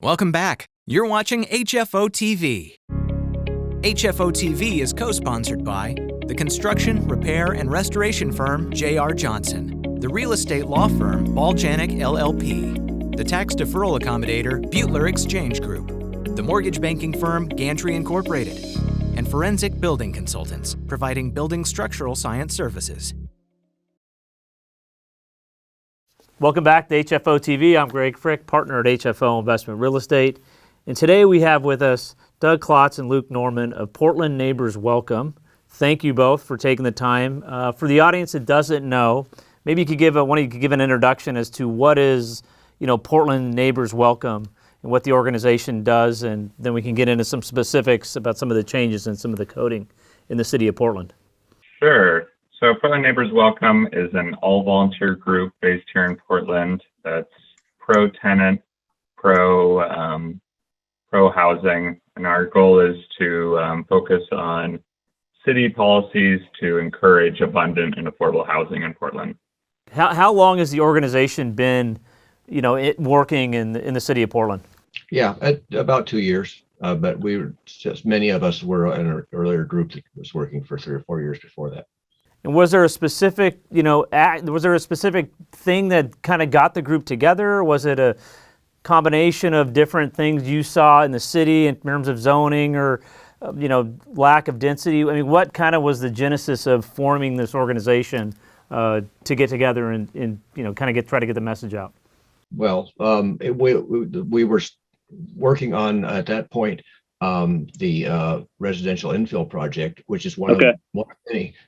Welcome back. You're watching HFO-TV. HFO-TV is co-sponsored by the construction, repair, and restoration firm J.R. Johnson, the real estate law firm Baljanik LLP, the tax deferral accommodator Butler Exchange Group, the mortgage banking firm Gantry Incorporated, and forensic building consultants providing building structural science services. Welcome back to HFO TV. I'm Greg Frick, partner at HFO Investment Real Estate. And today we have with us Doug Klotz and Luke Norman of Portland Neighbors Welcome. Thank you both for taking the time. For the audience that doesn't know, maybe you could give an introduction as to what is, Portland Neighbors Welcome and what the organization does, and then we can get into some specifics about some of the changes and some of the coding in the city of Portland. Sure. So Portland Neighbors Welcome is an all-volunteer group based here in Portland that's pro-tenant, pro-housing, and our goal is to focus on city policies to encourage abundant and affordable housing in Portland. How long has the organization been, working in the city of Portland? Yeah, about 2 years. But many of us were in an earlier group that was working for 3 or 4 years before that. And was there a specific, thing that kind of got the group together? Was it a combination of different things you saw in the city in terms of zoning or, lack of density? I mean, what kind of was the genesis of forming this organization to get together and try to get the message out? Well, we were working on, at that point, the residential infill project, which is one of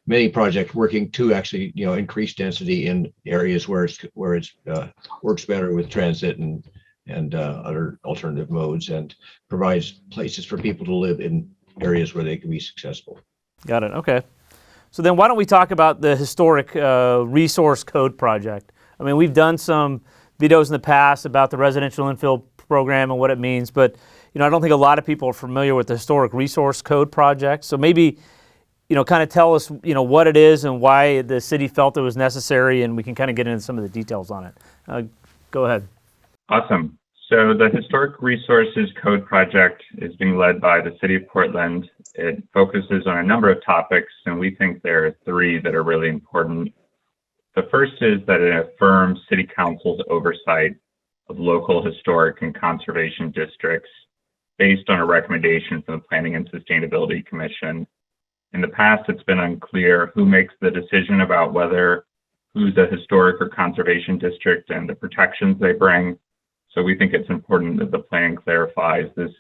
many projects working to actually, increase density in areas where it works better with transit and other alternative modes, and provides places for people to live in areas where they can be successful. Got it. Okay. So then why don't we talk about the historic resource code project? I mean, we've done some videos in the past about the residential infill program and what it means, but I don't think a lot of people are familiar with the historic resource code project. So maybe, kind of tell us, what it is and why the city felt it was necessary, and we can kind of get into some of the details on it. Go ahead. Awesome. So the Historic Resources Code project is being led by the City of Portland. It focuses on a number of topics, and we think there are 3 that are really important. The first is that it affirms City Council's oversight of local historic and conservation districts based on a recommendation from the Planning and Sustainability Commission. In the past, it's been unclear who makes the decision about who's a historic or conservation district and the protections they bring. So we think it's important that the plan clarifies this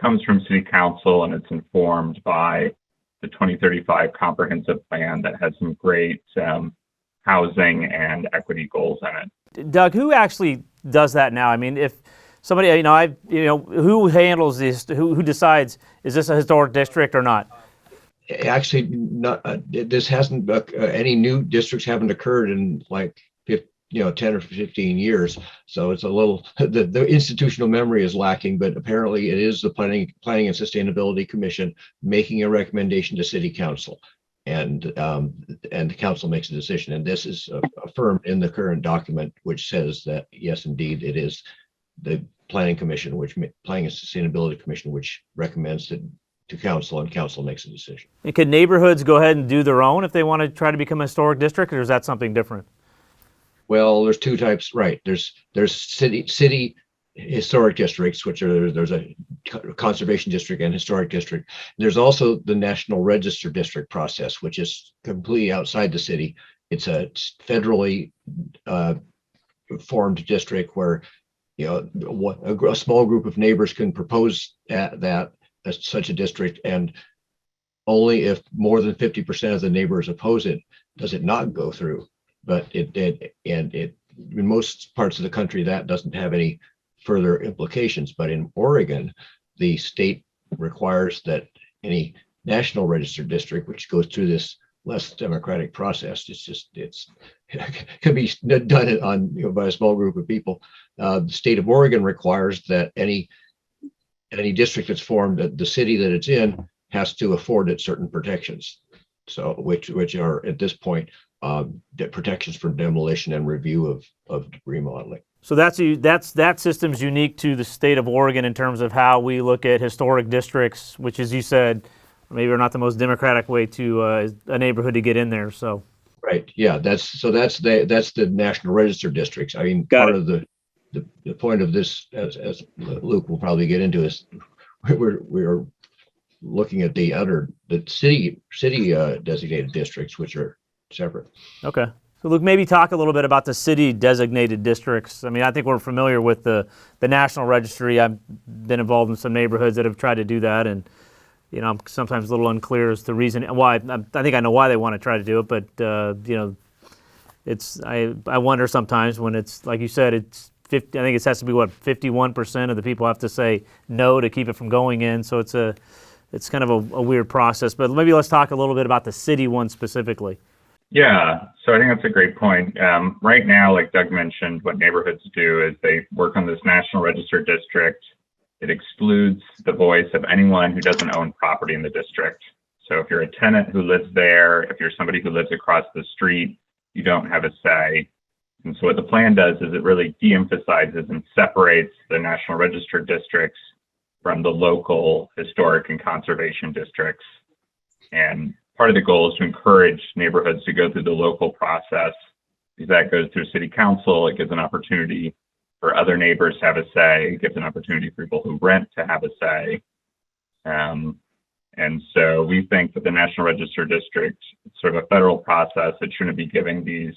comes from City Council, and it's informed by the 2035 comprehensive plan that has some great housing and equity goals in it. Doug, who actually does that now? I mean, if somebody, who handles this? Who decides, is this a historic district or not? Actually, this hasn't. Any new districts haven't occurred in 10 or 15 years. So it's a little, the institutional memory is lacking, but apparently it is the Planning and Sustainability Commission making a recommendation to City Council, and the council makes a decision. And this is affirmed in the current document, which says that yes, indeed, it is the Planning and Sustainability Commission which recommends it to council, and council makes a decision. And can neighborhoods go ahead and do their own if they want to try to become a historic district, or is that something different? Well, there's 2 types, right? There's city historic districts, there's a conservation district and historic district. There's also the National Register district process, which is completely outside the city. It's a federally formed district where a small group of neighbors can propose such a district, and only if more than 50% of the neighbors oppose it does it not go through. But it in most parts of the country that doesn't have any further implications. But in Oregon, the state requires that any national registered district, which goes through this less democratic process, it can be done by a small group of people. The state of Oregon requires that any district that's formed, the city that it's in has to afford it certain protections. So which are at this point protections for demolition and review of remodeling. So that system's unique to the state of Oregon in terms of how we look at historic districts, which, as you said, maybe are not the most democratic way to a neighborhood to get in there. So Right. Yeah. That's the National Register districts. I mean, part of the point of this, as Luke will probably get into, is we're looking at the city designated districts, which are separate. Okay. So Luke, maybe talk a little bit about the city designated districts. I mean, I think we're familiar with the National Registry. I've been involved in some neighborhoods that have tried to do that, and I'm sometimes a little unclear as to the reason why. I think I know why they want to try to do it, but I wonder sometimes when it's like you said, it's 50. I think it has to be 51% of the people have to say no to keep it from going in. So it's kind of a weird process. But maybe let's talk a little bit about the city one specifically. Yeah, so I think that's a great point. Right now, like Doug mentioned, what neighborhoods do is they work on this National Register district. It excludes the voice of anyone who doesn't own property in the district. So if you're a tenant who lives there, if you're somebody who lives across the street, you don't have a say. And so what the plan does is it really de-emphasizes and separates the National Register districts from the local historic and conservation districts. And part of the goal is to encourage neighborhoods to go through the local process, because that goes through city council. It gives an opportunity for other neighbors to have a say. It gives an opportunity for people who rent to have a say. And so we think that the National Register District, it's sort of a federal process. It shouldn't be giving these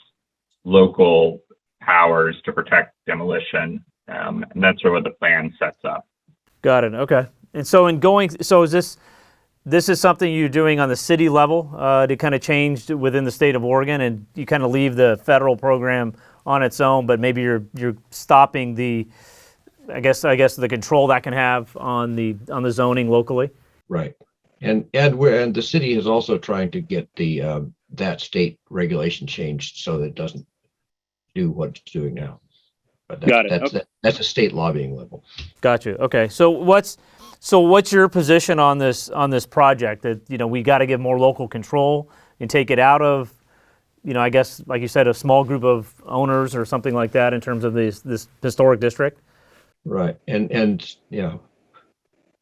local powers to protect demolition. And that's sort of what the plan sets up. Got it. Okay. And so is this is something you're doing on the city level to kind of change within the state of Oregon, and you kind of leave the federal program on its own, but maybe you're stopping the the control that can have on the zoning locally. Right. And the city is also trying to get that state regulation changed so that it doesn't do what it's doing now. But that's a state lobbying level. Gotcha. Okay. So what's your position on this project? That we got to give more local control and take it out of, I guess like you said, a small group of owners or something like that in terms of this historic district. Right. And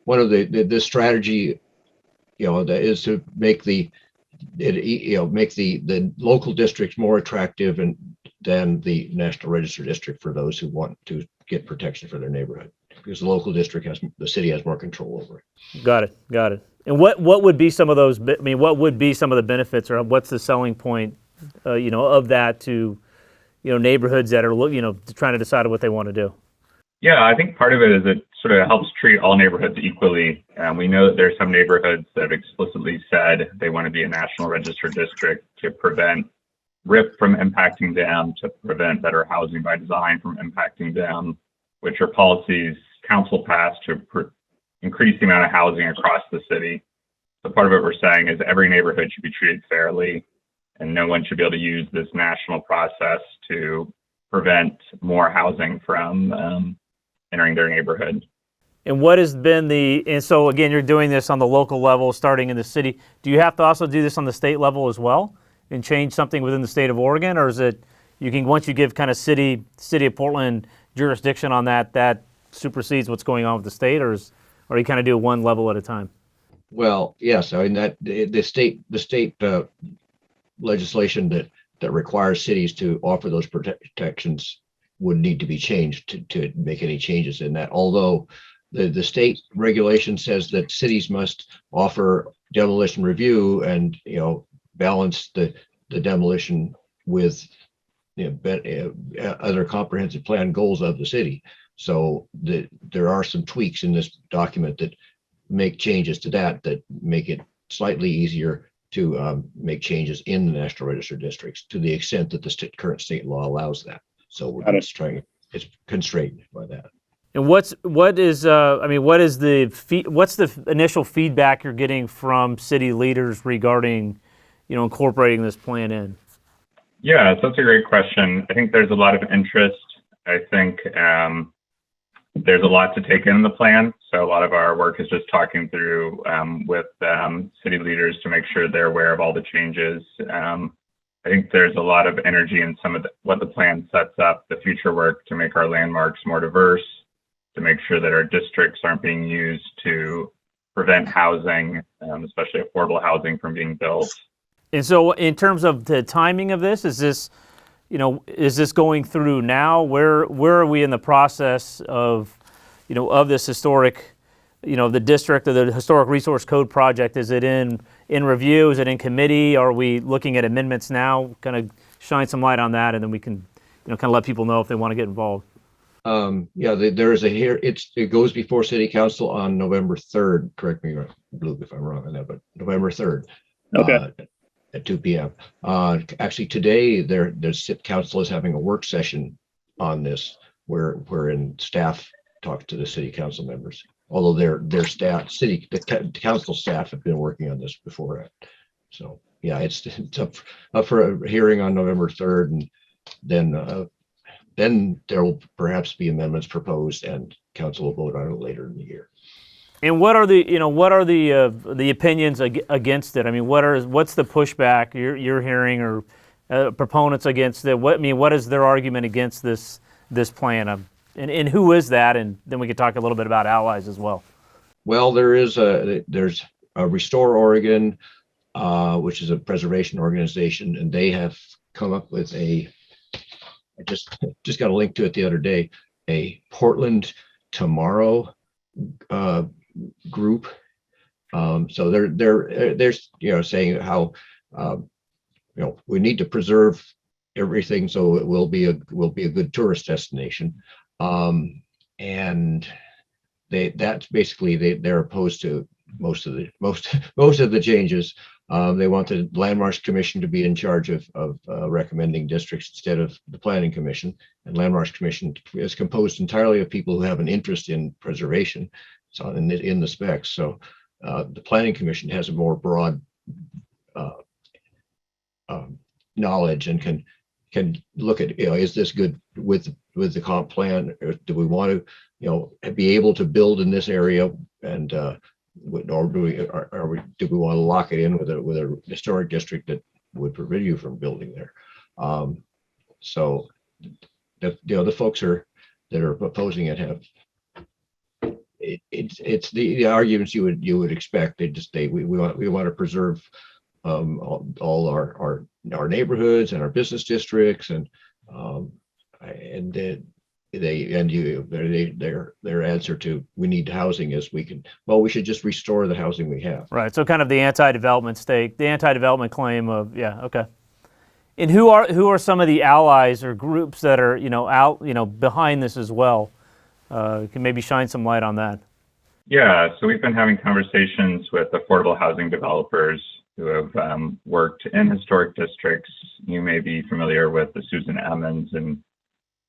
one of the strategy, that is to make the local districts more attractive than the National Register district for those who want to get protection for their neighborhood, because the city has more control over it. Got it. And what would be some of those? I mean, what would be some of the benefits, or what's the selling point, of that to, neighborhoods that are trying to decide what they want to do? Yeah, I think part of it is it sort of helps treat all neighborhoods equally. We know that there are some neighborhoods that have explicitly said they want to be a National Register district to prevent RIP from impacting them, to prevent better housing by design from impacting them, which are policies council passed to increase the amount of housing across the city. So part of what we're saying is every neighborhood should be treated fairly, and no one should be able to use this national process to prevent more housing from entering their neighborhood. And what has been and so again, you're doing this on the local level, starting in the city. Do you have to also do this on the state level as well and change something within the state of Oregon? Or is it, once you give kind of city of Portland jurisdiction on that supersedes what's going on with the state, or you kind of do one level at a time? Well, yes. I mean, that the state legislation that requires cities to offer those protections would need to be changed to make any changes in that. Although the state regulation says that cities must offer demolition review and balance the demolition with other comprehensive plan goals of the city. So there are some tweaks in this document that make changes to that make it slightly easier to make changes in the National Register districts to the extent that the current state law allows that. So we're just it's constrained by that. And what's the initial feedback you're getting from city leaders regarding, incorporating this plan in? Yeah, so that's a great question. I think there's a lot of interest. I think there's a lot to take in the plan. So a lot of our work is just talking through with city leaders to make sure they're aware of all the changes. I I think there's a lot of energy in some of what the plan sets up, the future work to make our landmarks more diverse, to make sure that our districts aren't being used to prevent housing, especially affordable housing, from being built. And so in terms of the timing of this, is this going through now? Where are we in the process of, of this historic, the district or the Historic Resource Code project? Is it in review? Is it in committee? Are we looking at amendments now? Kind of shine some light on that, and then we can, kind of let people know if they want to get involved. There is it goes before City Council on November 3rd. Correct me, Luke, if I'm wrong on that, but November 3rd. Okay. At 2 p.m. Actually, today City Council is having a work session on this, wherein staff talk to the City Council members. Although their staff, the council staff have been working on this before. So yeah, it's up for a hearing on November 3rd, and then there will perhaps be amendments proposed, and council will vote on it later in the year. And what are the opinions against it? I mean, what's the pushback you're hearing, or proponents against it? What is their argument against this plan? And who is that? And then we could talk a little bit about allies as well. Well, there's a Restore Oregon, which is a preservation organization, and they have come up with I just got a link to it the other day, a Portland Tomorrow group. So they're saying how we need to preserve everything so it will be a good tourist destination, and that's basically they're opposed to most of the changes. They want the Landmarks Commission to be in charge of recommending districts instead of the Planning Commission. And Landmarks Commission is composed entirely of people who have an interest in preservation. It's in the specs. So the Planning Commission has a more broad knowledge and can look at, is this good with the comp plan, or do we want to be able to build in this area, and or do we want to lock it in with a historic district that would prevent you from building there? So the folks that are opposing it have it's the arguments you would expect. We want to preserve all our neighborhoods and our business districts, and their answer to we need housing is we should just restore the housing we have. Right. So kind of the anti-development claim of, yeah, okay. And who are some of the allies or groups that are behind this as well? Can maybe shine some light on that. Yeah, so we've been having conversations with affordable housing developers who have worked in historic districts. You may be familiar with the Susan Emmons in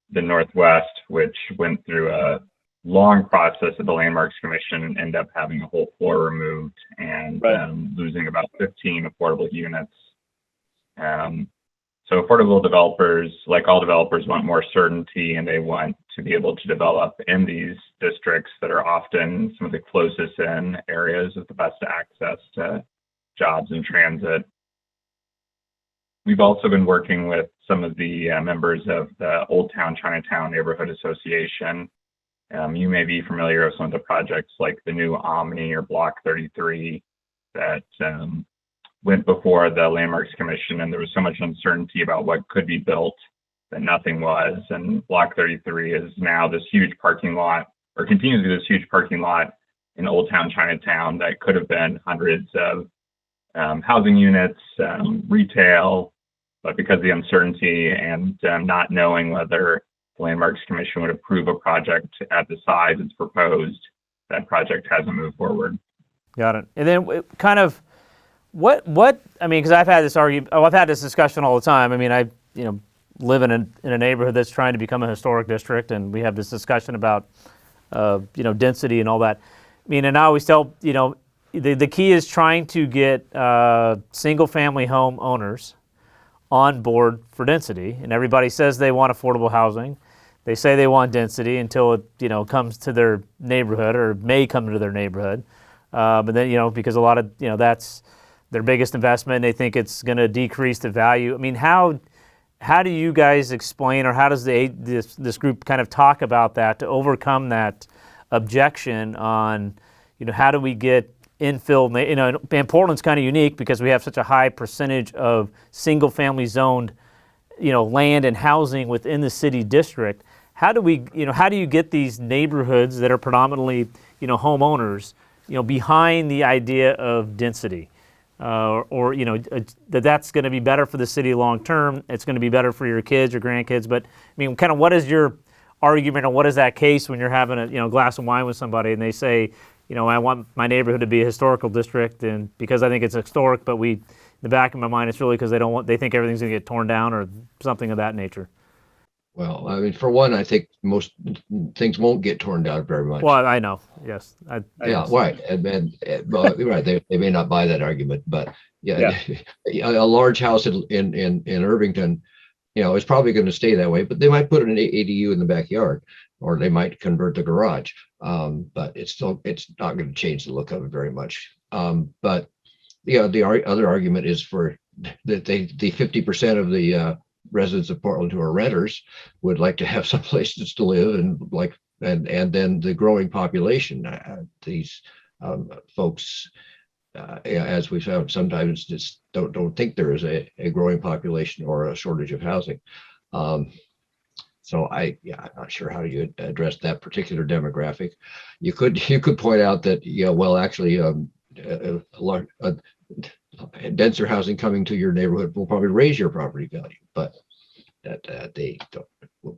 the Northwest, which went through a long process of the Landmarks Commission and ended up having a whole floor removed and losing about 15 affordable units. So affordable developers, like all developers, want more certainty, and they want to be able to develop in these districts that are often some of the closest in areas with the best access to jobs and transit. We've also been working with some of the members of the Old Town Chinatown Neighborhood Association. You may be familiar with some of the projects like the new Omni or Block 33 that went before the Landmarks Commission, and there was so much uncertainty about what could be built that nothing was. And Block 33 is now this huge parking lot, or continues to be this huge parking lot in Old Town Chinatown that could have been hundreds of housing units, retail, but because of the uncertainty and not knowing whether the Landmarks Commission would approve a project at the size it's proposed, that project hasn't moved forward. Got it. And then kind of what I mean, because I've had this discussion all the time. I mean, I live in a neighborhood that's trying to become a historic district, and we have this discussion about density and all that. I mean, and I always tell the key is trying to get single family home owners on board for density, and everybody says they want affordable housing. They say they want density until it comes to their neighborhood, or may come to their neighborhood. But then because a lot of their biggest investment. They think it's going to decrease the value. I mean, how do you guys explain, or how does this group kind of talk about that to overcome that objection on, how do we get infill? And Portland's kind of unique because we have such a high percentage of single-family zoned, land and housing within the city district. How do you get these neighborhoods that are predominantly, homeowners, behind the idea of density? That's going to be better for the city long term. It's going to be better for your kids or grandkids. But I mean, kind of what is your argument, or what is that case when you're having a glass of wine with somebody and they say, I want my neighborhood to be a historical district, and because I think it's historic, but in the back of my mind, it's really because they think everything's going to get torn down or something of that nature. Well, I mean, for one, I think most things won't get torn down very much. Well, I know, yes. Right. Right. They may not buy that argument, but a large house in Irvington, is probably going to stay that way, but they might put an ADU in the backyard, or they might convert the garage. But it's not going to change the look of it very much. But the other argument is for that the 50% of the residents of Portland who are renters would like to have some places to live, and then the growing population. These folks, as we found, sometimes just don't think there is a growing population or a shortage of housing. So I'm not sure how you address that particular demographic. You could point out that actually denser housing coming to your neighborhood will probably raise your property value, but that they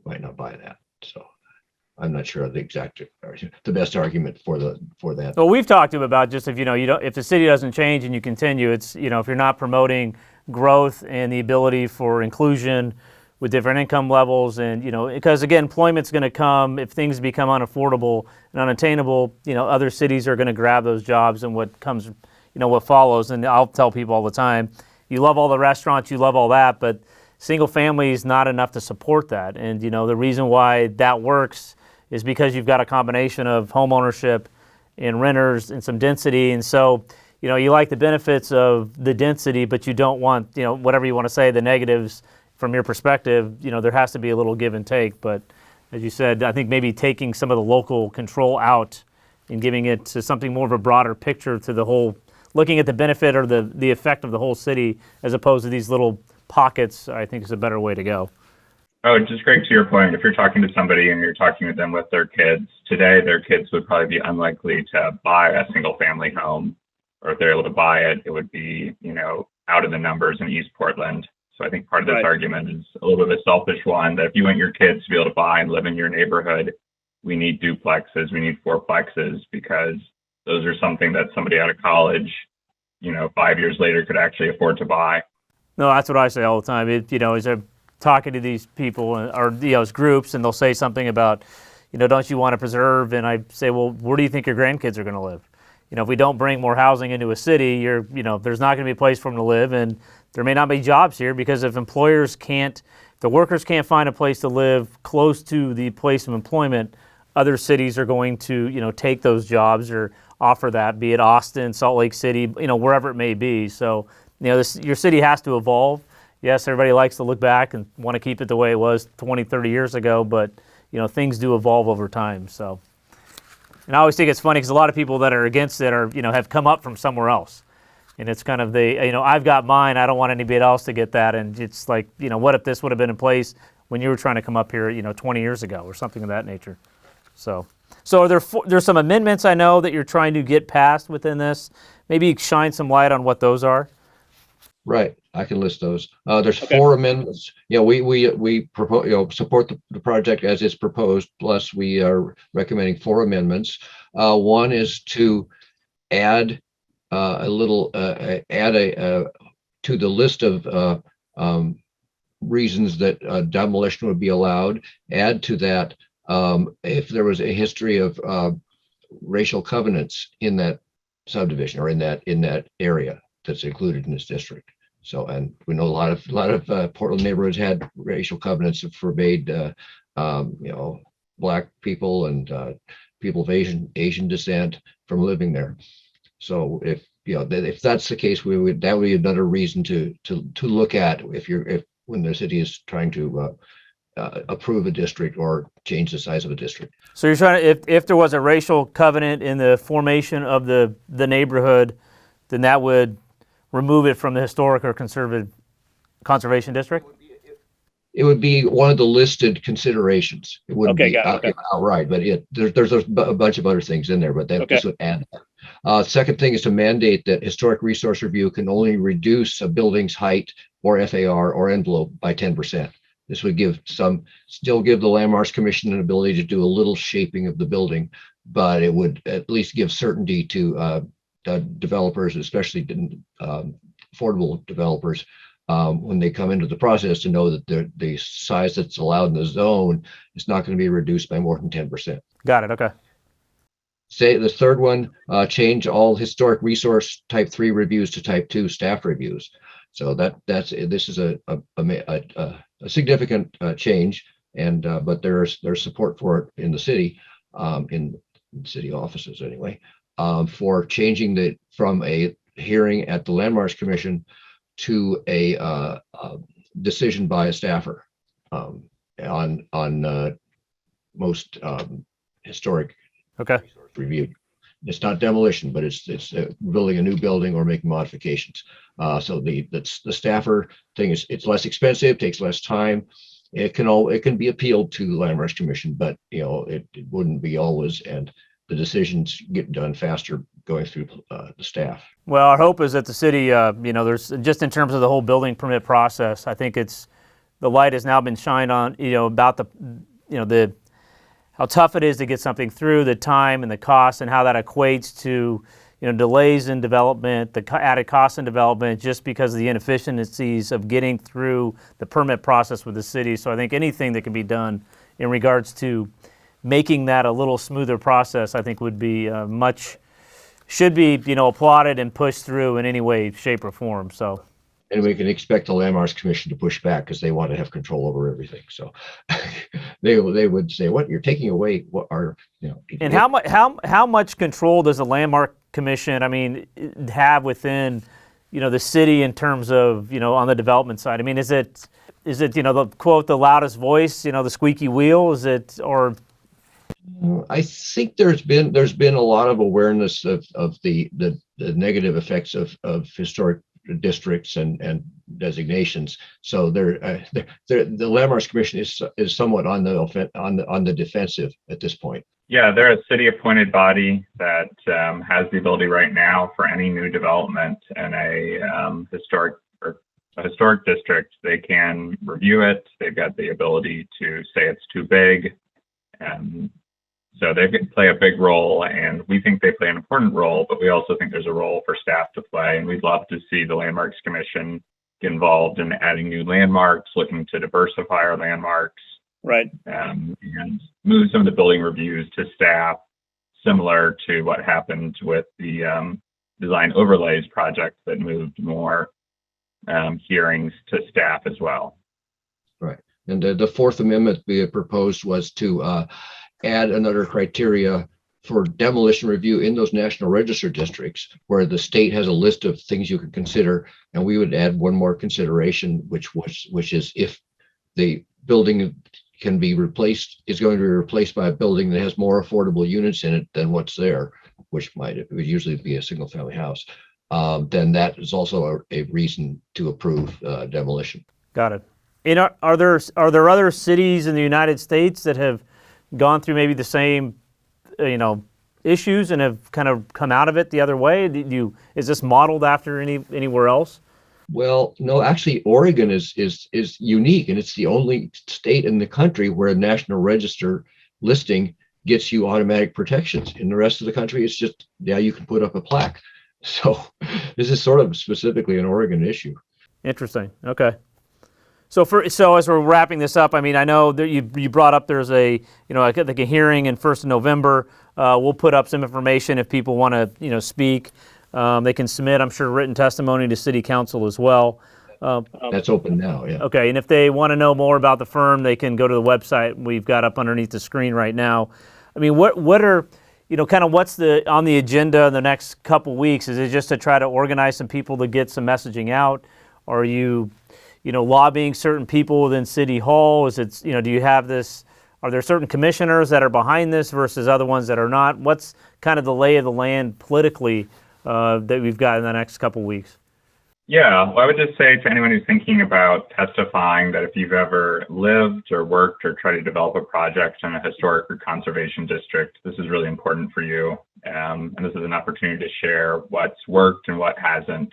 might not buy that. So I'm not sure the best argument for that. Well, we've talked to them about just if if the city doesn't change and you continue, it's if you're not promoting growth and the ability for inclusion with different income levels, and because again, employment's going to come if things become unaffordable and unattainable. Other cities are going to grab those jobs, and what comes, what follows. And I'll tell people all the time, you love all the restaurants, you love all that, but single family is not enough to support that. And the reason why that works is because you've got a combination of home ownership and renters and some density. And so, you like the benefits of the density, but you don't want, whatever you want to say, the negatives from your perspective. There has to be a little give and take. But as you said, I think maybe taking some of the local control out and giving it to something more of a broader picture to the whole, looking at the benefit or the effect of the whole city as opposed to these little pockets, I think is a better way to go. Oh, just Greg, to your point, if you're talking to somebody and you're talking with them with their kids, today their kids would probably be unlikely to buy a single family home, or if they're able to buy it, it would be, out of the numbers in East Portland. So I think part of this argument is a little bit of a selfish one, that if you want your kids to be able to buy and live in your neighborhood, we need duplexes, we need fourplexes, because those are something that somebody out of college, 5 years later could actually afford to buy. No, that's what I say all the time. As I'm talking to these people or as groups, and they'll say something about, don't you want to preserve? And I say, well, where do you think your grandkids are going to live? If we don't bring more housing into a city, there's not going to be a place for them to live, and there may not be jobs here because if the workers can't find a place to live close to the place of employment, other cities are going to, take those jobs or offer that, be it Austin, Salt Lake City, wherever it may be. So, your city has to evolve. Yes, everybody likes to look back and want to keep it the way it was 20, 30 years ago, but, things do evolve over time. So, and I always think it's funny because a lot of people that are against it are, have come up from somewhere else. And it's kind of I've got mine, I don't want anybody else to get that. And it's like, what if this would have been in place when you were trying to come up here, 20 years ago or something of that nature. So are there's some amendments I know that you're trying to get passed within this. Maybe shine some light on what those are. Right, I can list those. There's 4 amendments. We propose, support the project as it's proposed. Plus, we are recommending 4 amendments. One is to add to the list of reasons that demolition would be allowed. Add to that if there was a history of racial covenants in that subdivision or in that area that's included in this district. So, and we know a lot of Portland neighborhoods had racial covenants that forbade, Black people and people of Asian descent from living there. So if if that's the case, that would be another reason to look at when the city is trying to approve a district or change the size of a district. So you're trying to, if there was a racial covenant in the formation of the neighborhood, then that would remove it from the historic or conservation district? It would be one of the listed considerations. It wouldn't be outright, but there's a bunch of other things in there, but this would add that. Second thing is to mandate that historic resource review can only reduce a building's height or FAR or envelope by 10%. This would still give the Landmarks Commission an ability to do a little shaping of the building, but it would at least give certainty to developers, especially affordable developers, when they come into the process, to know that the size that's allowed in the zone is not going to be reduced by more than 10%. Got it. Okay. Say the third one, change all historic resource type 3 reviews to type 2 staff reviews. So this is a significant change, and but there's support for it in the city, in city offices anyway, for changing from a hearing at the Landmarks Commission to a decision by a staffer on most historic review. It's not demolition, but it's building a new building or making modifications. So the staffer thing it's less expensive, takes less time. It can be appealed to the Landmarks Commission, but it wouldn't be always, and the decisions get done faster going through the staff. Well, our hope is that the city, there's just in terms of the whole building permit process, I think the light has now been shined on, about the how tough it is to get something through, the time and the cost, and how that equates to, delays in development, the added cost in development, just because of the inefficiencies of getting through the permit process with the city. So I think anything that can be done in regards to making that a little smoother process, I think would be should be, applauded and pushed through in any way, shape, or form. So, and we can expect the Landmarks Commission to push back because they want to have control over everything. So they would say, "What, you're taking away what are And how much control does the Landmark Commission, have within, the city in terms of, on the development side? Is it the quote, the loudest voice, the squeaky wheel? Is it, or? I think there's been a lot of awareness of the negative effects of historic districts and designations. So the Landmarks Commission is somewhat on the defensive at this point. Yeah, they're a city-appointed body that has the ability right now for any new development in a historic district. They can review it. They've got the ability to say it's too big. So they play a big role, and we think they play an important role, but we also think there's a role for staff to play. And we'd love to see the Landmarks Commission get involved in adding new landmarks, looking to diversify our landmarks, right, and move some of the building reviews to staff, similar to what happened with the design overlays project that moved more hearings to staff as well. Right. And the Fourth Amendment we had proposed was to add another criteria for demolition review in those National Register districts, where the state has a list of things you can consider, and we would add one more consideration, which is if the building is going to be replaced by a building that has more affordable units in it than what's there, which would usually be a single family house, then that is also a reason to approve demolition. Got it. And are there other cities in the United States that have gone through maybe the same, issues and have kind of come out of it the other way? Is this modeled after anywhere else? Well, no, actually, Oregon is unique, and it's the only state in the country where a National Register listing gets you automatic protections. In the rest of the country, it's just, you can put up a plaque. So this is sort of specifically an Oregon issue. Interesting. Okay. So as we're wrapping this up, I know that you brought up there's a hearing in 1st of November. We'll put up some information if people want to speak. They can submit, I'm sure, written testimony to City Council as well. That's open now, yeah. Okay, and if they want to know more about the firm, they can go to the website we've got up underneath the screen right now. What are kind of what's on the agenda in the next couple weeks? Is it just to try to organize some people to get some messaging out? Are you, lobbying certain people within City Hall? Is it, do you have this? Are there certain commissioners that are behind this versus other ones that are not? What's kind of the lay of the land politically that we've got in the next couple weeks? Yeah, well, I would just say to anyone who's thinking about testifying that if you've ever lived or worked or tried to develop a project in a historic or conservation district, this is really important for you. And this is an opportunity to share what's worked and what hasn't.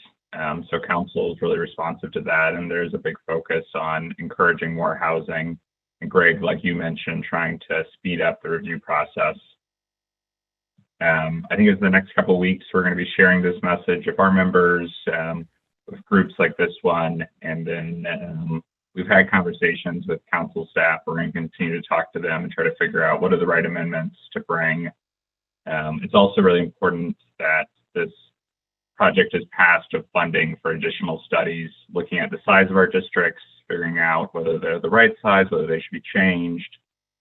So council is really responsive to that. And there's a big focus on encouraging more housing. And Greg, like you mentioned, trying to speed up the review process. I think as the next couple of weeks, we're going to be sharing this message of our members, with groups like this one, and then we've had conversations with council staff. We're going to continue to talk to them and try to figure out what are the right amendments to bring. It's also really important that this project is passed of funding for additional studies, looking at the size of our districts, figuring out whether they're the right size, whether they should be changed,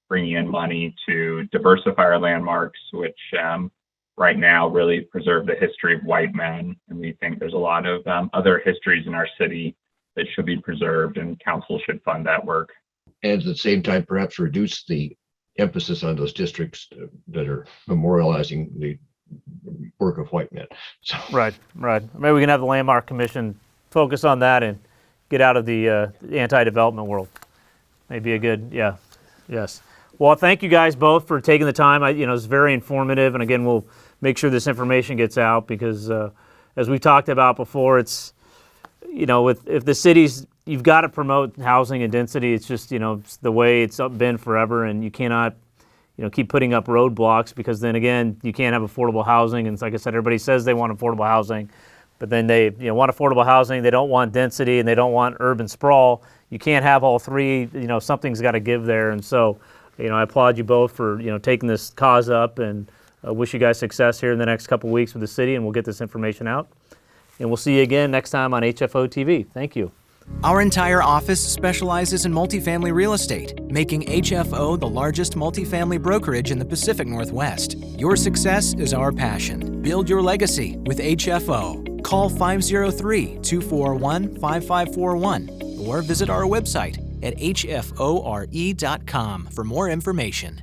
bringing in money to diversify our landmarks, which right now really preserve the history of white men. And we think there's a lot of other histories in our city that should be preserved, and council should fund that work. And at the same time, perhaps reduce the emphasis on those districts that are memorializing the work of white men. So. Right. Maybe we can have the Landmark Commission focus on that and get out of the anti-development world. Maybe a good, yes. Well, thank you guys both for taking the time. It's very informative, and again, we'll make sure this information gets out because, as we talked about before, it's, if the cities, you've got to promote housing and density. It's just, it's the way it's been forever, and you cannot, keep putting up roadblocks because then again, you can't have affordable housing. And like I said, everybody says they want affordable housing, but then they want affordable housing, they don't want density, and they don't want urban sprawl. You can't have all three. Something's got to give there, and so. I applaud you both for, taking this cause up, and wish you guys success here in the next couple weeks with the city, and we'll get this information out. And we'll see you again next time on HFO-TV. Thank you. Our entire office specializes in multifamily real estate, making HFO the largest multifamily brokerage in the Pacific Northwest. Your success is our passion. Build your legacy with HFO. Call 503-241-5541 or visit our website at hfore.com for more information.